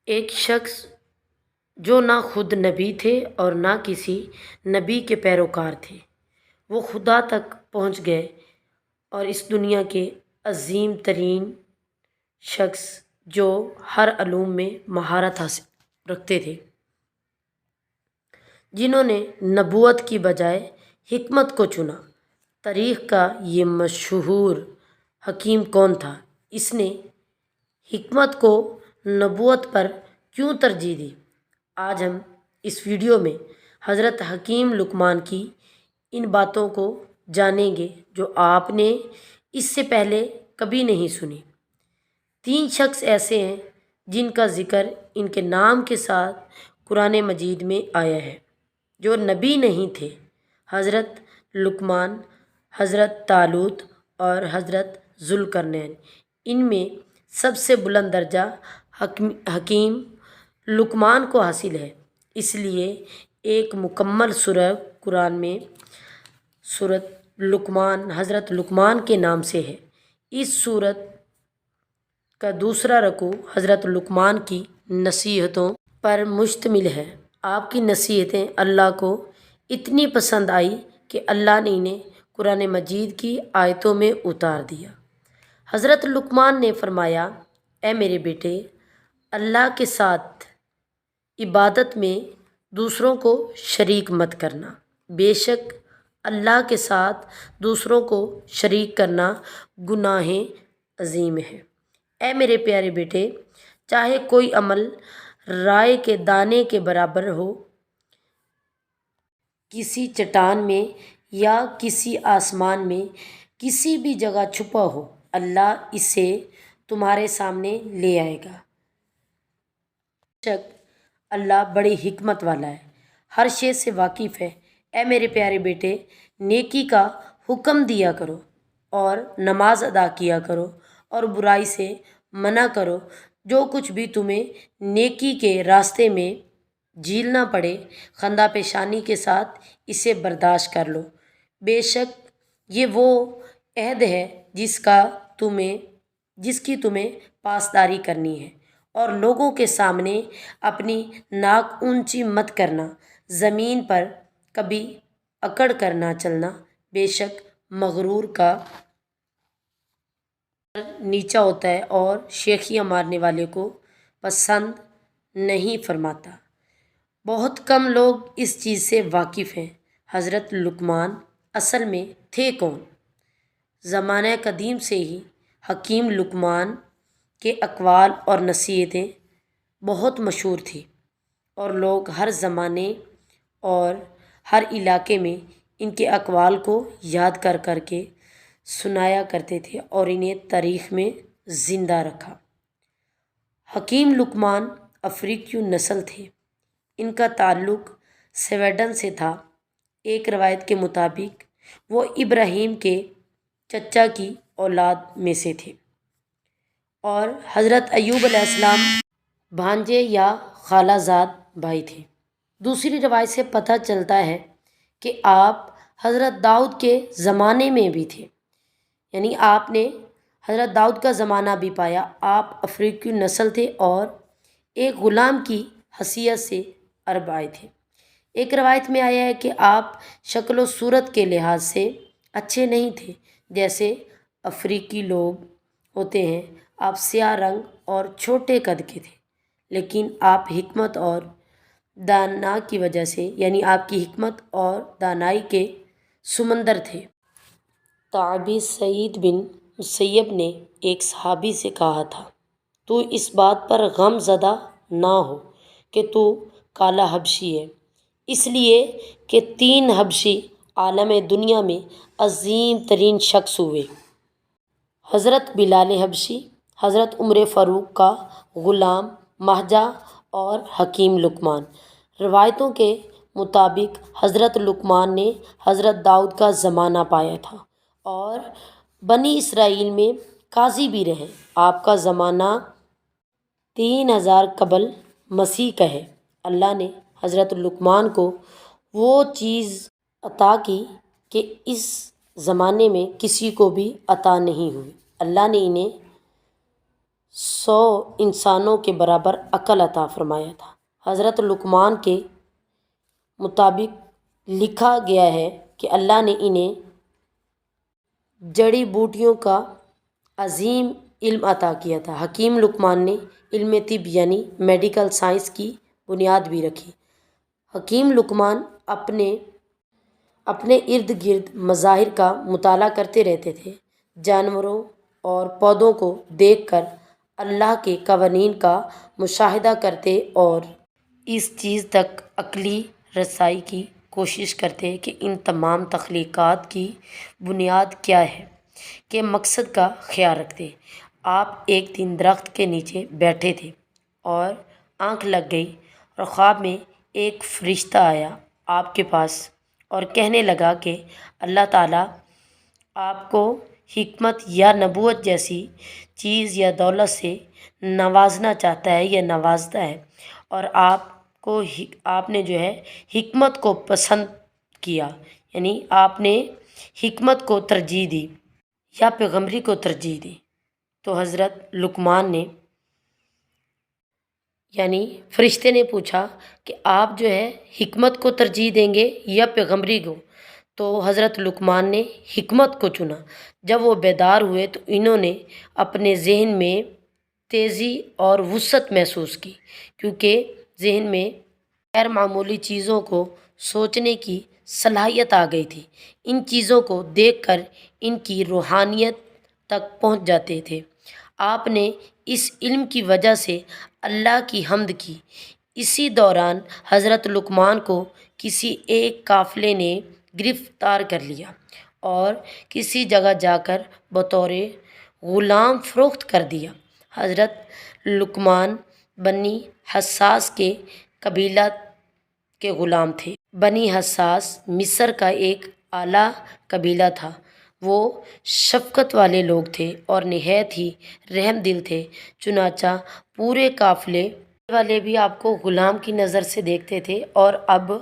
ایک شخص جو نہ خود نبی تھے اور نہ کسی نبی کے پیروکار تھے، وہ خدا تک پہنچ گئے اور اس دنیا کے عظیم ترین شخص جو ہر علوم میں مہارت حاصل رکھتے تھے، جنہوں نے نبوت کی بجائے حکمت کو چنا۔ تاریخ کا یہ مشہور حکیم کون تھا؟ اس نے حکمت کو نبوت پر کیوں ترجیح دی؟ آج ہم اس ویڈیو میں حضرت حکیم لقمان کی ان باتوں کو جانیں گے جو آپ نے اس سے پہلے کبھی نہیں سنی۔ 3 شخص ایسے ہیں جن کا ذکر ان کے نام کے ساتھ قرآن مجید میں آیا ہے، جو نبی نہیں تھے: حضرت لقمان، حضرت طالوت اور حضرت ذوالقرنین۔ ان میں سب سے بلند درجہ حکیم لقمان کو حاصل ہے، اس لیے ایک مکمل سورہ قرآن میں سورۃ لقمان حضرت لقمان کے نام سے ہے۔ اس سورت کا دوسرا رکوع حضرت لقمان کی نصیحتوں پر مشتمل ہے۔ آپ کی نصیحتیں اللہ کو اتنی پسند آئی کہ اللہ نے انہیں قرآن مجید کی آیتوں میں اتار دیا۔ حضرت لقمان نے فرمایا: اے میرے بیٹے، اللہ کے ساتھ عبادت میں دوسروں کو شریک مت کرنا۔ بے شک اللہ کے ساتھ دوسروں کو شریک کرنا گناہ عظیم ہے۔ اے میرے پیارے بیٹے، چاہے کوئی عمل رائے کے دانے کے برابر ہو، کسی چٹان میں یا کسی آسمان میں کسی بھی جگہ چھپا ہو، اللہ اسے تمہارے سامنے لے آئے گا۔ بے شک اللہ بڑی حکمت والا ہے، ہر شے سے واقف ہے۔ اے میرے پیارے بیٹے، نیکی کا حکم دیا کرو اور نماز ادا کیا کرو اور برائی سے منع کرو۔ جو کچھ بھی تمہیں نیکی کے راستے میں جھیلنا پڑے، خندہ پیشانی کے ساتھ اسے برداشت کر لو۔ بے شک یہ وہ عہد ہے جس کی تمہیں پاسداری کرنی ہے، اور لوگوں کے سامنے اپنی ناک اونچی مت کرنا، زمین پر کبھی اکڑ کر نہ چلنا۔ بے شک مغرور کا نیچا ہوتا ہے اور شیخیاں مارنے والے کو پسند نہیں فرماتا۔ بہت کم لوگ اس چیز سے واقف ہیں۔ حضرت لقمان اصل میں تھے کون؟ زمانہ قدیم سے ہی حکیم لقمان کے اقوال اور نصیحتیں بہت مشہور تھیں، اور لوگ ہر زمانے اور ہر علاقے میں ان کے اقوال کو یاد کر کر کے سنایا کرتے تھے اور انہیں تاریخ میں زندہ رکھا۔ حکیم لقمان افریقی نسل تھے۔ ان کا تعلق سویڈن سے تھا۔ ایک روایت کے مطابق وہ ابراہیم کے چچا کی اولاد میں سے تھے اور حضرت ایوب علیہ السلام بھانجے یا خالہ زاد بھائی تھے۔ دوسری روایت سے پتہ چلتا ہے کہ آپ حضرت داؤد کے زمانے میں بھی تھے، یعنی آپ نے حضرت داؤد کا زمانہ بھی پایا۔ آپ افریقی نسل تھے اور ایک غلام کی حیثیت سے عرب آئے تھے۔ ایک روایت میں آیا ہے کہ آپ شکل و صورت کے لحاظ سے اچھے نہیں تھے جیسے افریقی لوگ ہوتے ہیں۔ آپ سیاہ رنگ اور چھوٹے قد کے تھے، لیکن آپ حکمت اور دانا کی وجہ سے، یعنی آپ کی حکمت اور دانائی کے سمندر تھے۔ تابعی سعید بن مسیب نے ایک صحابی سے کہا تھا: تو اس بات پر غم زدہ نہ ہو کہ تو کالا حبشی ہے، اس لیے کہ 3 حبشی عالم دنیا میں عظیم ترین شخص ہوئے: حضرت بلال حبشی، حضرت عمر فاروق کا غلام مہجہ اور حکیم لقمان۔ روایتوں کے مطابق حضرت لقمان نے حضرت داؤد کا زمانہ پایا تھا اور بنی اسرائیل میں قاضی بھی رہے۔ آپ کا زمانہ 3000 قبل مسیح کا ہے۔ اللہ نے حضرت لقمان کو وہ چیز عطا کی کہ اس زمانے میں کسی کو بھی عطا نہیں ہوئی۔ اللہ نے انہیں 100 انسانوں کے برابر عقل عطا فرمایا تھا۔ حضرت لقمان کے مطابق لکھا گیا ہے کہ اللہ نے انہیں جڑی بوٹیوں کا عظیم علم عطا کیا تھا۔ حکیم لقمان نے علم طب یعنی میڈیکل سائنس کی بنیاد بھی رکھی۔ حکیم لقمان اپنے ارد گرد مظاہر کا مطالعہ کرتے رہتے تھے، جانوروں اور پودوں کو دیکھ کر اللہ کے قوانین کا مشاہدہ کرتے اور اس چیز تک عقلی رسائی کی کوشش کرتے کہ ان تمام تخلیقات کی بنیاد کیا ہے، کے مقصد کا خیال رکھتے۔ آپ ایک دن درخت کے نیچے بیٹھے تھے اور آنکھ لگ گئی اور خواب میں ایک فرشتہ آیا آپ کے پاس اور کہنے لگا کہ اللہ تعالیٰ آپ کو حکمت یا نبوت جیسی چیز یا دولت سے نوازنا چاہتا ہے یا نوازتا ہے، اور آپ نے جو ہے حکمت کو پسند کیا، یعنی آپ نے حکمت کو ترجیح دی یا پیغمبری کو ترجیح دی۔ تو حضرت لقمان نے یعنی فرشتے نے پوچھا کہ آپ جو ہے حکمت کو ترجیح دیں گے یا پیغمبری کو؟ تو حضرت لقمان نے حکمت کو چنا۔ جب وہ بیدار ہوئے تو انہوں نے اپنے ذہن میں تیزی اور وسعت محسوس کی، کیونکہ ذہن میں غیر معمولی چیزوں کو سوچنے کی صلاحیت آ گئی تھی۔ ان چیزوں کو دیکھ کر ان کی روحانیت تک پہنچ جاتے تھے۔ آپ نے اس علم کی وجہ سے اللہ کی حمد کی۔ اسی دوران حضرت لقمان کو کسی ایک قافلے نے گرفتار کر لیا اور کسی جگہ جا کر بطور غلام فروخت کر دیا۔ حضرت لقمان بنی حساس کے قبیلہ کے غلام تھے۔ بنی حساس مصر کا ایک اعلیٰ قبیلہ تھا۔ وہ شفقت والے لوگ تھے اور نہایت ہی رحم دل تھے، چنانچہ پورے قافلے والے بھی آپ کو غلام کی نظر سے دیکھتے تھے اور اب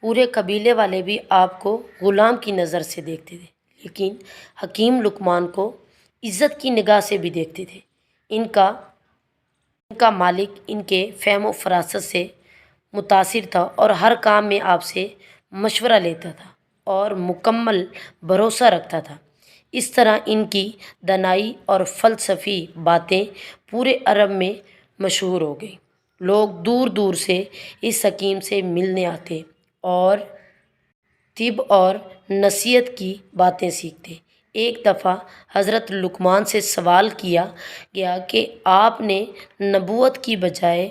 پورے قبیلے والے بھی آپ کو غلام کی نظر سے دیکھتے تھے، لیکن حکیم لقمان کو عزت کی نگاہ سے بھی دیکھتے تھے۔ ان کا مالک ان کے فہم و فراست سے متاثر تھا اور ہر کام میں آپ سے مشورہ لیتا تھا اور مکمل بھروسہ رکھتا تھا۔ اس طرح ان کی دانائی اور فلسفی باتیں پورے عرب میں مشہور ہو گئی۔ لوگ دور دور سے اس حکیم سے ملنے آتے اور طب اور نصیحت کی باتیں سیکھتے۔ ایک دفعہ حضرت لقمان سے سوال کیا گیا کہ آپ نے نبوت کی بجائے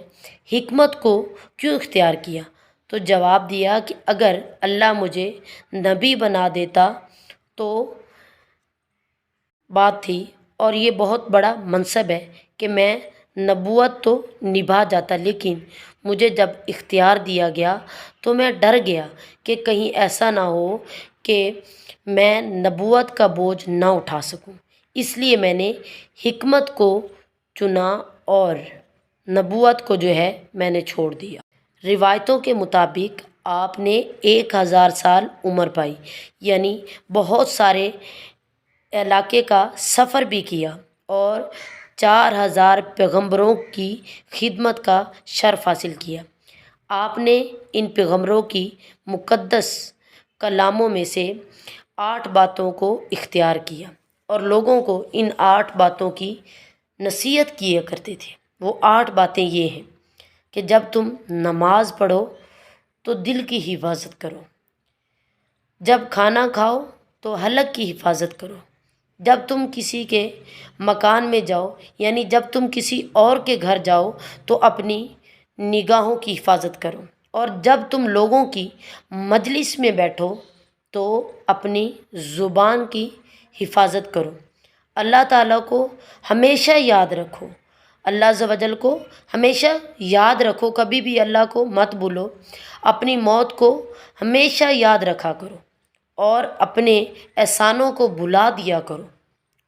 حکمت کو کیوں اختیار کیا؟ تو جواب دیا کہ اگر اللہ مجھے نبی بنا دیتا تو بات تھی، اور یہ بہت بڑا منصب ہے کہ میں نبوت تو نبھا جاتا، لیکن مجھے جب اختیار دیا گیا تو میں ڈر گیا کہ کہیں ایسا نہ ہو کہ میں نبوت کا بوجھ نہ اٹھا سکوں، اس لیے میں نے حکمت کو چنا اور نبوت کو جو ہے میں نے چھوڑ دیا۔ روایتوں کے مطابق آپ نے 1000 سال عمر پائی، یعنی بہت سارے علاقے کا سفر بھی کیا اور 4000 پیغمبروں کی خدمت کا شرف حاصل کیا۔ آپ نے ان پیغمبروں کی مقدس کلاموں میں سے 8 باتوں کو اختیار کیا اور لوگوں کو ان 8 باتوں کی نصیحت کیا کرتے تھے۔ وہ 8 باتیں یہ ہیں کہ جب تم نماز پڑھو تو دل کی حفاظت کرو، جب کھانا کھاؤ تو حلق کی حفاظت کرو، جب تم کسی کے مکان میں جاؤ یعنی جب تم کسی اور کے گھر جاؤ تو اپنی نگاہوں کی حفاظت کرو، اور جب تم لوگوں کی مجلس میں بیٹھو تو اپنی زبان کی حفاظت کرو۔ اللہ تعالیٰ کو ہمیشہ یاد رکھو، اللہ عز و جل کو ہمیشہ یاد رکھو، کبھی بھی اللہ کو مت بھولو۔ اپنی موت کو ہمیشہ یاد رکھا کرو اور اپنے احسانوں کو بھلا دیا کرو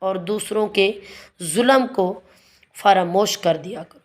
اور دوسروں کے ظلم کو فراموش کر دیا کرو۔